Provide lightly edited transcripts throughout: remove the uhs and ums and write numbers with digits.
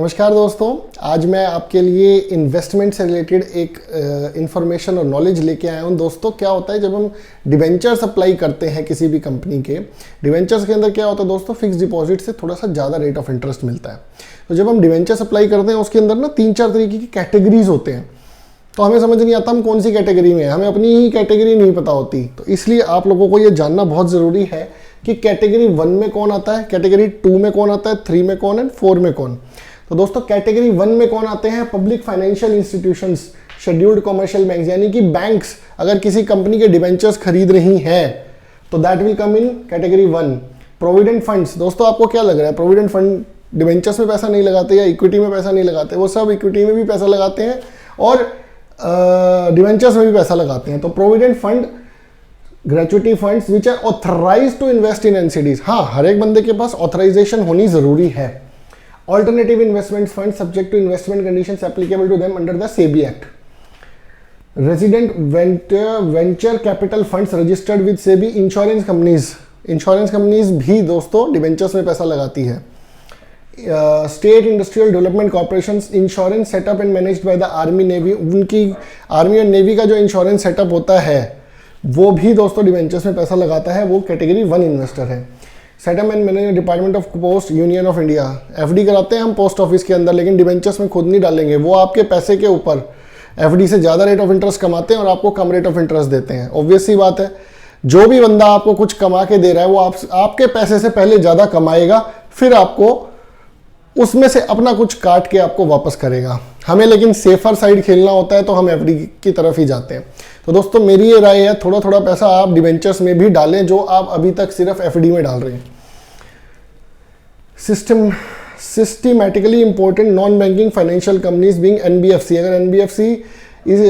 नमस्कार दोस्तों, आज मैं आपके लिए इन्वेस्टमेंट से रिलेटेड एक इन्फॉर्मेशन और नॉलेज लेके आया हूँ। दोस्तों क्या होता है, जब हम डिवेंचर्स अप्लाई करते हैं किसी भी कंपनी के, डिवेंचर्स के अंदर क्या होता है दोस्तों, फिक्स डिपॉजिट से थोड़ा सा ज़्यादा रेट ऑफ इंटरेस्ट मिलता है। तो जब हम डिवेंचर्स अप्लाई करते हैं उसके अंदर ना 3-4 तरीके की कैटेगरीज होते हैं, तो हमें समझ नहीं आता हम कौन सी कैटेगरी में है, हमें अपनी ही कैटेगरी नहीं पता होती। तो इसलिए आप लोगों को ये जानना बहुत ज़रूरी है कि कैटेगरी 1 में कौन आता है, कैटेगरी 2 में कौन आता है, 3 में कौन है, 4 में कौन। तो दोस्तों कैटेगरी 1 में कौन आते हैं, public financial institutions, scheduled commercial banks, यानी कि बैंक्स अगर किसी कंपनी के डिवेंचर्स खरीद रही हैं तो that will come in category 1। Provident funds, दोस्तों आपको क्या लग रहा है, प्रोविडेंट फंड डिवेंचर्स में पैसा नहीं लगाते या इक्विटी में पैसा नहीं लगाते? वो सब इक्विटी में भी पैसा लगाते हैं और डिवेंचर्स में भी पैसा लगाते हैं। तो provident fund, gratuity funds which are authorised to invest in NCDs, हाँ हर एक बंदे के पास ऑथराइजेशन होनी जरूरी है। Alternative investment funds subject to investment conditions applicable to them under the SEBI Act. Resident venture capital funds registered with SEBI. Insurance companies भी दोस्तों डिवेंचर्स में पैसा लगाती है। State Industrial Development Corporations, insurance setup and managed by the army navy, उनकी army और navy का जो इंश्योरेंस सेटअप होता है वो भी दोस्तों डिवेंचर्स में पैसा लगाता है, वो कैटेगरी 1 इन्वेस्टर है। Setup and management department of post union of India, FD कराते हैं हम पोस्ट ऑफिस के अंदर, लेकिन डिवेंचर्स में खुद नहीं डालेंगे, वो आपके पैसे के ऊपर एफडी से ज़्यादा रेट ऑफ इंटरेस्ट कमाते हैं और आपको कम रेट ऑफ इंटरेस्ट देते हैं। ऑब्वियस सी बात है, जो भी बंदा आपको कुछ कमा के दे रहा है वो आपके पैसे से पहले ज़्यादा कमाएगा, फिर आपको उसमें से अपना कुछ काट के आपको वापस करेगा। हमें लेकिन सेफर साइड खेलना होता है तो हम एफडी की तरफ ही जाते हैं। तो दोस्तों मेरी ये राय है, थोड़ा थोड़ा पैसा आप डिवेंचर्स में भी डालें जो आप अभी तक सिर्फ एफडी में डाल रहे हैं। Systematically important non banking financial companies being NBFC, अगर NBFC is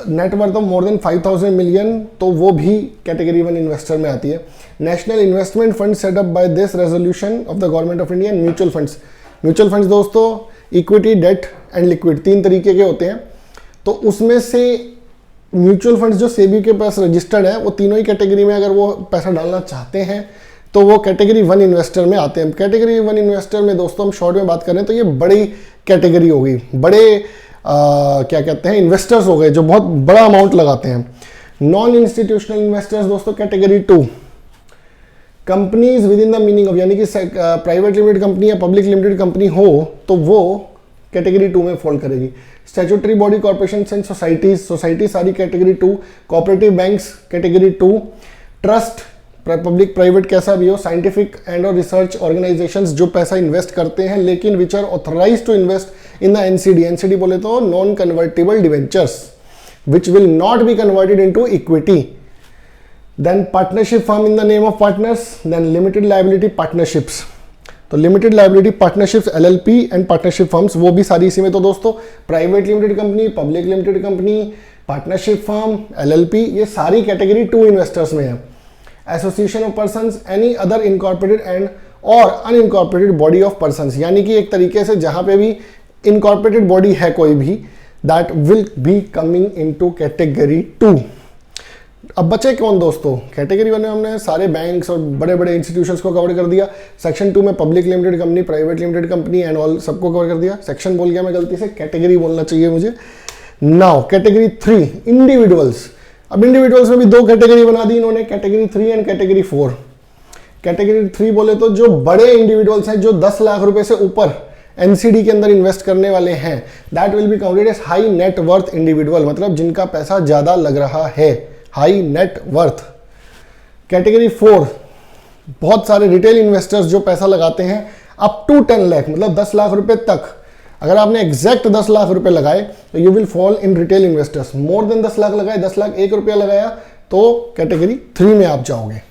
net worth of more than 5000 million तो वो भी कैटेगरी 1 इन्वेस्टर में आती है। National investment fund setup by this resolution of the government of India. Mutual funds दोस्तों equity, debt and liquid 3 तरीके के होते हैं। तो उसमें से म्यूचुअल फंड्स जो सेबी के पास रजिस्टर्ड है वो तीनों ही कैटेगरी में अगर वो पैसा डालना चाहते हैं तो वो कैटेगरी 1 इन्वेस्टर में आते हैं। कैटेगरी 1 इन्वेस्टर में दोस्तों हम शॉर्ट में बात करें तो ये बड़ी कैटेगरी हो गई, बड़े क्या कहते हैं इन्वेस्टर्स हो गए जो बहुत बड़ा अमाउंट लगाते हैं। नॉन इंस्टीट्यूशनल इन्वेस्टर्स दोस्तों category 2, companies within the meaning of, यानी कि प्राइवेट लिमिटेड कंपनी या पब्लिक लिमिटेड कंपनी हो तो वो कैटेगरी 2 में फॉल करेगी। Statutory body corporation and society सारी category 2, cooperative banks category 2, trust public private कैसा भी हो, साइंटिफिक एंड और रिसर्च ऑर्गेनाइजेशंस जो पैसा इन्वेस्ट करते हैं लेकिन which are authorised to invest in the NCD, NCD बोले तो non convertible debentures which will not be converted into equity. Then partnership firm in the name of partners, then limited liability partnerships, तो limited liability partnerships LLP and partnership firms वो भी सारी इसी में। तो दोस्तों private limited company, public limited company, partnership firm, LLP, ये सारी कैटेगरी 2 इन्वेस्टर्स में है। Association of persons, any other incorporated and और अनइनकॉर्पोरेटेड बॉडी ऑफ पर्सन्स, यानी कि एक तरीके से जहां पे भी इनकॉर्पोरेटेड बॉडी है कोई भी, that will be coming into category 2। अब बचे कौन दोस्तों, कैटेगरी 1 में हमने सारे बैंक्स और बड़े बड़े इंस्टीट्यूशंस को कवर कर दिया। सेक्शन 2 में public limited company, private limited company and all सबको कवर कर दिया। सेक्शन बोल गया मैं गलती से, कैटेगरी बोलना चाहिए मुझे। Now category 3 individuals. अब इंडिविजुअल्स में भी 2 कैटेगरी बना दी इन्होंने, कैटेगरी 3 एंड कैटेगरी 4। कैटेगरी 3 बोले तो जो बड़े इंडिविजुअल्स हैं जो 10 लाख रुपए से ऊपर एनसीडी के अंदर इन्वेस्ट करने वाले हैं, that will be counted as high net worth individual, मतलब जिनका पैसा ज्यादा लग रहा है, हाई नेट वर्थ। कैटेगरी 4 बहुत सारे रिटेल इन्वेस्टर्स जो पैसा लगाते हैं अप टू 10 लाख, मतलब 10 लाख रुपए तक। अगर आपने एग्जैक्ट 10 लाख रुपए लगाए तो you will fall in retail investors. More than 10 lakh लगाए, 10 लाख 1 रुपया लगाया तो कैटेगरी 3 में आप जाओगे।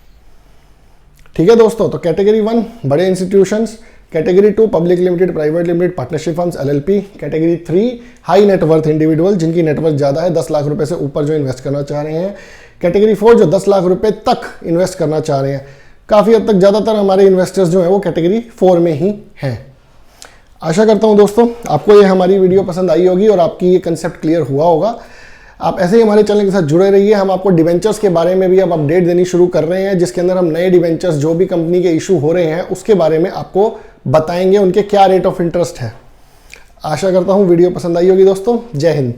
ठीक है दोस्तों, तो कैटेगरी 1 बड़े institutions, category 2 public limited, private limited, partnership firms, LLP, category 3 high net worth individual जिनकी नेटवर्थ ज्यादा है, 10 लाख रुपए से ऊपर जो इन्वेस्ट करना चाह रहे हैं, कैटेगरी 4 जो 10 लाख रुपए तक इन्वेस्ट करना चाह रहे हैं। काफी हद तक ज्यादातर हमारे इन्वेस्टर्स जो है वो कैटेगरी 4 में ही हैं। आशा करता हूं दोस्तों आपको ये हमारी वीडियो पसंद आई होगी और आपकी ये कंसेप्ट क्लियर हुआ होगा। आप ऐसे ही हमारे चैनल के साथ जुड़े रहिए। हम आपको डिवेंचर्स के बारे में भी अब अपडेट देनी शुरू कर रहे हैं, जिसके अंदर हम नए डिवेंचर्स जो भी कंपनी के इशू हो रहे हैं उसके बारे में आपको बताएंगे, उनके क्या रेट ऑफ इंटरेस्ट है। आशा करता हूँ वीडियो पसंद आई होगी दोस्तों। जय हिंद।